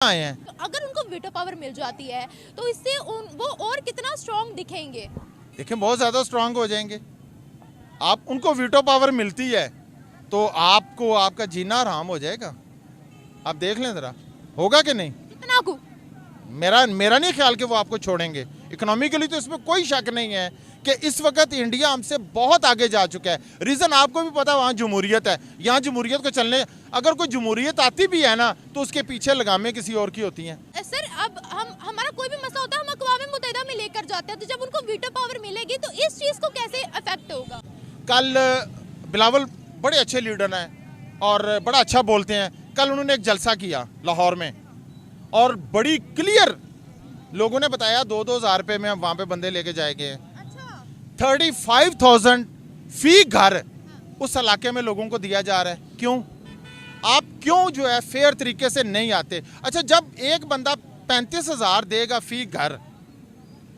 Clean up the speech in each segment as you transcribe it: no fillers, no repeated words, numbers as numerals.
आए हैं। तो अगर उनको वीटो पावर मिल जाती है तो इससे वो और कितना स्ट्रांग दिखेंगे? देखिए बहुत ज़्यादा स्ट्रांग हो जाएंगे। आप उनको वीटो पावर मिलती है तो आपको आपका जीना आराम हो जाएगा। आप देख लें ज़रा, होगा कि नहीं? कितना को? मेरा मेरा नहीं ख्याल कि वो आपको छोड़ेंगे। इकोनॉमिकली तो इसमें कोई शक नहीं है कि इस वक्त इंडिया हमसे बहुत आगे जा चुका है। रीज़न आपको भी पता है, वहाँ जमहूरियत है। यहाँ जमहूरियत को चलने, अगर कोई जमहूरियत आती भी है ना तो उसके पीछे लगामें किसी और की होती हैं। सर अब हमारा कोई भी मसला होता है हम अक़वाम मुत्तहिदा में लेकर जाते हैं, तो जब उनको वीटो पावर मिलेगी तो इस चीज़ को कैसे अफेक्ट होगा? कल बिलावल बड़े अच्छे लीडर हैं और बड़ा अच्छा बोलते हैं। कल उन्होंने एक जलसा किया लाहौर में और बड़ी क्लियर लोगों ने बताया 2-2 हज़ार रुपये में हम वहाँ पे बंदे लेके जाएंगे। अच्छा। 35,000 फी घर उस इलाके में लोगों को दिया जा रहा है। क्यों? आप क्यों जो है फेयर तरीके से नहीं आते? अच्छा, जब एक बंदा 35,000 देगा फी घर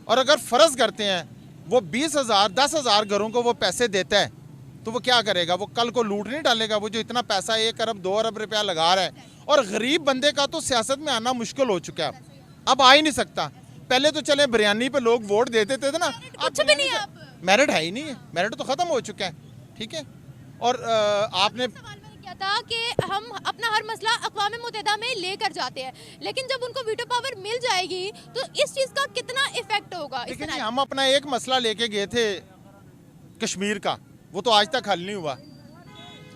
और अगर फ़र्ज़ करते हैं वो 20,000 10,000 घरों को वो पैसे देता है तो वो क्या करेगा? वो कल को लूट नहीं डालेगा? वो जो इतना पैसा 1 अरब 2 अरब रुपया लगा रहा है, और गरीब बंदे का तो सियासत में आना मुश्किल हो चुका है, अब आ ही नहीं सकता। पहले तो चले बिरयानी पे लोग वोट देते थे ना, कुछ भी नहीं। आप मेरिट है ही नहीं है, मेरिट तो ख़त्म हो चुका है। ठीक है, और आपने सवाल मैंने किया था कि हम अपना हर मसला अक़वाम मुत्तहिदा में लेकर जाते हैं, लेकिन जब उनको वीटो पावर मिल जाएगी तो इस चीज़ का कितना इफेक्ट होगा? देखिए, हम अपना एक मसला लेके गए थे कश्मीर का, वो तो आज तक हल नहीं हुआ।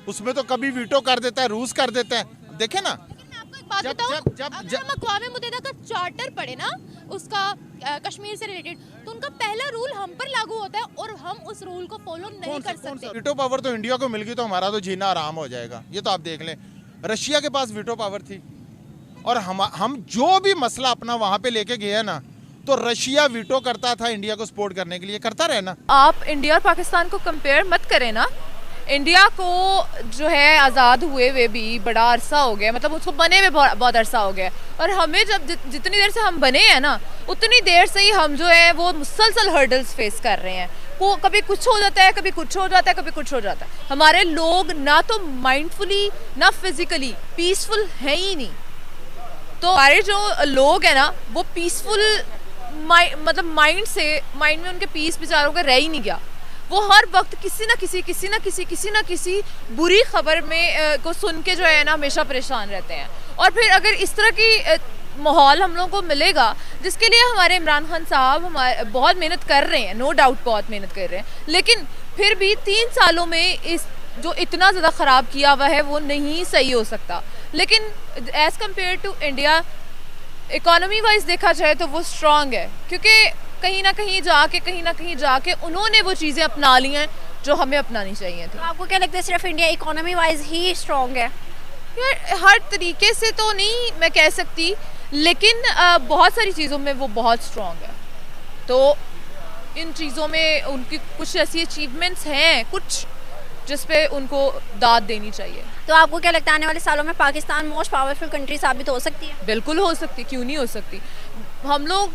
उसमें तो कभी वीटो कर देता है, रूस कर देता है। देखे ना, लेकिन मैं आपको एक बात जब बताऊं, जब जब अगर हम अक़वाम मुत्तहिदा का चार्टर पढ़े ना, उसका कश्मीर से रिलेटेड, तो उनका पहला रूल हम पर लागू होता है और हम उस रूल को फॉलो नहीं कर सकते। वीटो पावर तो इंडिया को मिल गई तो हमारा तो जीना आराम हो जाएगा। ये तो आप देख लें, रशिया के पास वीटो पावर थी और हम जो भी मसला अपना वहां पे लेके गए ना, तो रशिया वीटो करता था इंडिया को सपोर्ट करने के लिए, करता रहे ना। आप इंडिया और पाकिस्तान को कंपेयर मत करें ना। इंडिया को जो है आज़ाद हुए भी बड़ा अरसा हो गया, मतलब उसको बने हुए बहुत अरसा हो गया, और हमें जब जितनी देर से हम बने हैं ना, उतनी देर से ही हम जो है वो मुसलसल हर्डल्स फेस कर रहे हैं। वो कभी कुछ हो जाता है, कभी कुछ हो जाता है, कभी कुछ हो जाता है। हमारे लोग ना तो माइंडफुली ना फिजिकली पीसफुल है ही नहीं। तो हमारे जो लोग हैं ना वो पीसफुल मतलब माइंड में उनके पीस बेचारों का रह ही नहीं गया। वो हर वक्त किसी ना किसी बुरी खबर में को सुन के जो है ना हमेशा परेशान रहते हैं। और फिर अगर इस तरह की माहौल हम लोगों को मिलेगा, जिसके लिए हमारे इमरान खान साहब हमारे बहुत मेहनत कर रहे हैं, नो डाउट बहुत मेहनत कर रहे हैं, लेकिन फिर भी 3 सालों में इस जो इतना ज़्यादा ख़राब किया हुआ है वो नहीं सही हो सकता। लेकिन as compare to India, economy wise देखा जाए तो वो स्ट्रांग है, क्योंकि कहीं ना कहीं जाके उन्होंने वो चीज़ें अपना ली हैं जो हमें अपनानी चाहिए थी। तो आपको क्या लगता है सिर्फ इंडिया इकोनॉमी वाइज ही स्ट्रांग है? यार हर तरीके से तो नहीं मैं कह सकती, लेकिन बहुत सारी चीज़ों में वो बहुत स्ट्रांग है। तो इन चीज़ों में उनकी कुछ ऐसी अचीवमेंट्स हैं कुछ जिस पे उनको दाद देनी चाहिए। तो आपको क्या लगता है आने वाले सालों में पाकिस्तान मोस्ट पावरफुल कंट्री साबित हो सकती है? बिल्कुल हो सकती, क्यों नहीं हो सकती। हम लोग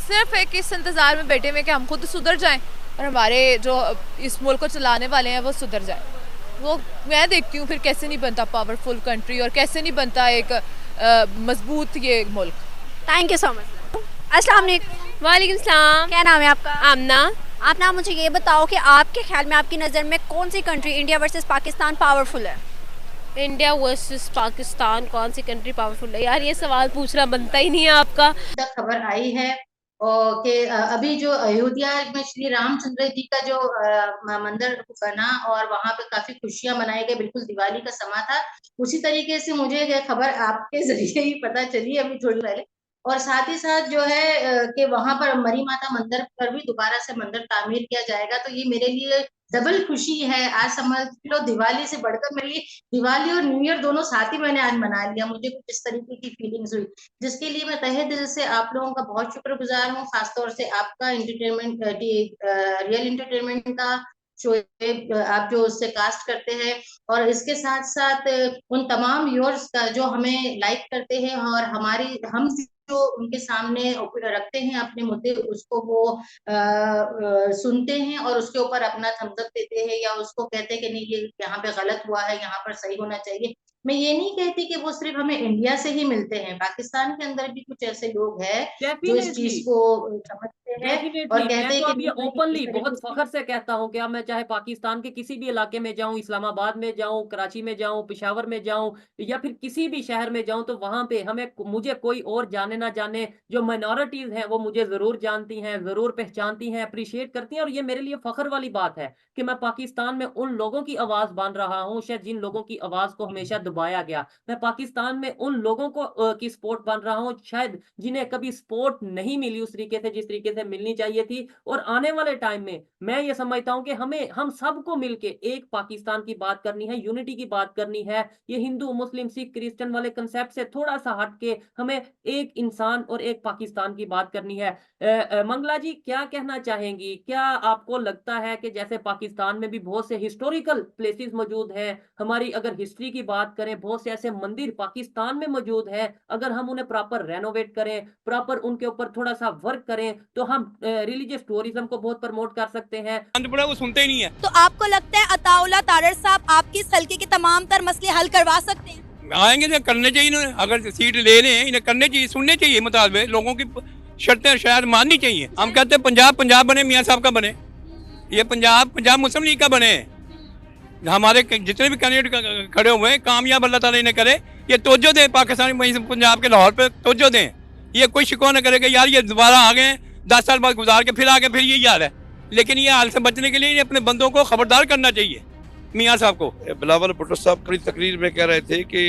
सिर्फ एक इस इंतज़ार में बैठे हुए कि हम खुद सुधर जाएं और हमारे जो इस मुल्क को चलाने वाले हैं वो सुधर जाएं। वो मैं देखती हूँ फिर कैसे नहीं बनता पावरफुल कंट्री और कैसे नहीं बनता एक मजबूत ये मुल्क। Thank you so much. अस्सलाम वालेकुम। वालेकुम सलाम। क्या नाम है आपका? आमना। आप ना मुझे ये बताओ कि आपके ख्याल में, आपकी नज़र में कौन सी country India versus Pakistan powerful है? इंडिया वर्सेस पाकिस्तान कौन सी कंट्री पावरफुल है? यार ये सवाल पूछना बनता ही नहीं है आपका। खबर आई है और कि अभी जो अयोध्या में श्री रामचंद्र जी का जो मंदिर बना और वहां पे काफी खुशियां मनाई गई, बिल्कुल दिवाली का समा था। उसी तरीके से मुझे ये खबर आपके जरिए ही पता चली अभी थोड़ी पहले, और साथ ही साथ जो है कि वहां पर मरी माता मंदिर पर भी दोबारा से मंदिर तामीर किया जाएगा। तो ये मेरे लिए डबल खुशी है। आज समझ लो दिवाली से बढ़कर मेरे लिए दिवाली और न्यू ईयर दोनों साथ ही मैंने आज मना लिया। मुझे कुछ इस तरीके की फीलिंग्स हुई, जिसके लिए मैं तहे दिल से आप लोगों का बहुत शुक्रगुजार हूँ, खासतौर से आपका एंटरटेनमेंट रियल एंटरटेनमेंट का शो आप जो उससे कास्ट करते हैं, और इसके साथ साथ उन तमाम व्यूअर्स का जो हमें लाइक करते हैं और हमारी हम जो उनके सामने रखते हैं अपने मुद्दे, उसको वो सुनते हैं और उसके ऊपर अपना थम्स अप देते हैं या उसको कहते हैं कि नहीं ये यहाँ पे गलत हुआ है, यहाँ पर सही होना चाहिए। मैं ये नहीं कहती कि वो सिर्फ हमें इंडिया से ही मिलते हैं, पाकिस्तान के अंदर भी कुछ ऐसे लोग हैं जो इस चीज डेफिनेटली को समझते हैं और डेफिनेटली कहते मैं हैं तो कि अब ये नहीं, ओपनली इस तरीके बहुत से फख्र से कहता हूँ कि अब मैं चाहे पाकिस्तान के किसी भी इलाके में जाऊँ, इस्लामाबाद में जाऊँ, कराची में जाऊँ, पेशावर में जाऊँ या फिर किसी भी शहर में जाऊँ, तो वहाँ पे मुझे कोई और जाने ना जाने, जो माइनॉरिटीज हैं वो मुझे जरूर जानती हैं, जरूर पहचानती हैं, अप्रिशिएट करती हैं। और ये मेरे लिए फख्र वाली बात है कि मैं पाकिस्तान में उन लोगों की आवाज बन रहा हूँ, शायद जिन लोगों की आवाज को हमेशा दबाया गया। मैं पाकिस्तान में उन लोगों को की सपोर्ट बन रहा हूँ, शायद जिन्हें कभी सपोर्ट नहीं मिली उस तरीके से जिस तरीके से मिलनी चाहिए थी। और आने वाले टाइम में मैं ये समझता हूँ कि हम सबको मिलके एक पाकिस्तान की बात करनी है, यूनिटी की बात करनी है। ये हिंदू, मुस्लिम, सिख, क्रिश्चियन वाले कंसेप्ट से थोड़ा सा हट के हमें एक इंसान और एक पाकिस्तान की बात करनी है। मंगला जी क्या कहना चाहेंगी? क्या आपको लगता है कि जैसे पाकिस्तान में भी बहुत से हिस्टोरिकल प्लेसेस मौजूद हैं, हमारी अगर हिस्ट्री की बात करें, बहुत से ऐसे मंदिर पाकिस्तान में मौजूद हैं, अगर हम उन्हें प्रॉपर रेनोवेट करें, प्रॉपर उनके ऊपर थोड़ा सा वर्क करें, तो हम रिलीजियस टूरिज्म को बहुत प्रमोट कर सकते हैं। वो सुनते ही नहीं है। तो आपको लगता है अताउल्लाह तारड़ साहब आपकी इस हल्के के तमाम तर मसले हल करवा सकते हैं? आएंगे तो करने चाहिए इन्हें, अगर सीट ले रहे हैं इन्हें करने चाहिए, सुनने चाहिए, मुतालबे लोगों की शर्तें शायद माननी चाहिए। हम कहते हैं पंजाब पंजाब बने, मियाँ साहब का बने, ये पंजाब मुस्लिम लीग का बने। हमारे जितने भी कैंडिडेट खड़े हुए हैं, कामयाब अल्लाह ताला इन्हें करे, ये तवज्जो दें पाकिस्तानी पंजाब के लाहौर पे तवज्जो दें। ये कोई शिकवा न करे कि यार ये दोबारा आ गए 10 साल बाद गुजार के फिर आगे फिर यही हाल है। लेकिन ये हाल से बचने के लिए इन्हें अपने बंदों को खबरदार करना चाहिए, मियाँ साहब को। बिलावल भुट्टो साहब अपनी तकरीर में कह रहे थे कि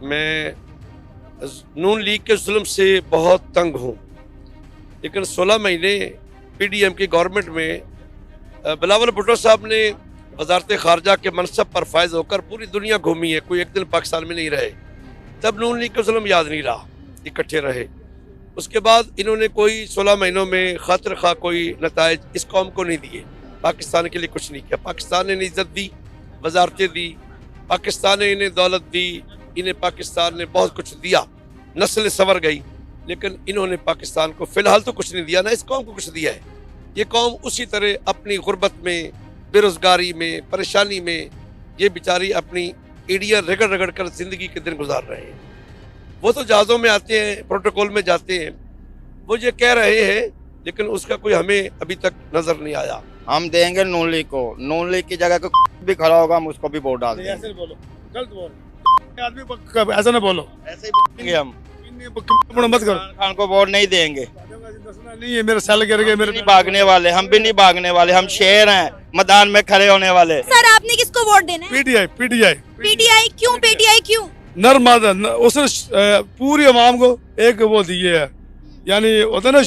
मैं नून लीग के जुल्म से बहुत तंग हूँ, लेकिन 16 महीने PDM की गवर्नमेंट में बिलावल भुट्टो साहब ने वजारत खारजा के मनसब पर फायज होकर पूरी दुनिया घूमी है, कोई एक दिन पाकिस्तान में नहीं रहे। तब नून लीग का जुल्म याद नहीं रहा, इकट्ठे रहे। उसके बाद इन्होंने कोई 16 महीनों में खातिर खा कोई नताइज इस कौम को नहीं दिए, पाकिस्तान के लिए कुछ नहीं किया। पाकिस्तान ने इन्हें इज्जत दी, वजारतें दी, पाकिस्तान ने इन्हें दौलत दी, इन्हें पाकिस्तान ने बहुत कुछ दिया, नस्ल संवर गई, लेकिन इन्होंने पाकिस्तान को फिलहाल तो कुछ नहीं दिया, ना इस कौम को कुछ दिया है। ये कौम उसी तरह अपनी गुर्बत में, बेरोजगारी में, परेशानी में ये बेचारी अपनी एड़ियाँ रगड़ रगड़ कर जिंदगी के दिन गुजार रहे हैं। वो तो जहाज़ों में आते हैं, प्रोटोकॉल में जाते हैं, वो ये कह रहे हैं, लेकिन उसका कोई हमें अभी तक नजर नहीं आया। हम देंगे नून लीग को, नून लीग की जगह को भी खड़ा होगा हम उसको भी वोट डाल देंगे। ऐसे बोलो, गलत बोल, आदमी ऐसा ना बोलो, ऐसे ही बोलेंगे हम, मत करो। खान को वोट नहीं देंगे। नहीं है मेरे साल गिर गए, मेरे नहीं भागने वाले, हम भी नहीं भागने वाले, हम शेर हैं मैदान में खड़े होने वाले। सर आपने किसको वोट देना है? PTI PTI क्यों? PTI क्यों? नर मादा उसने पूरी अवाम को एक वो दिए है, यानी होता ना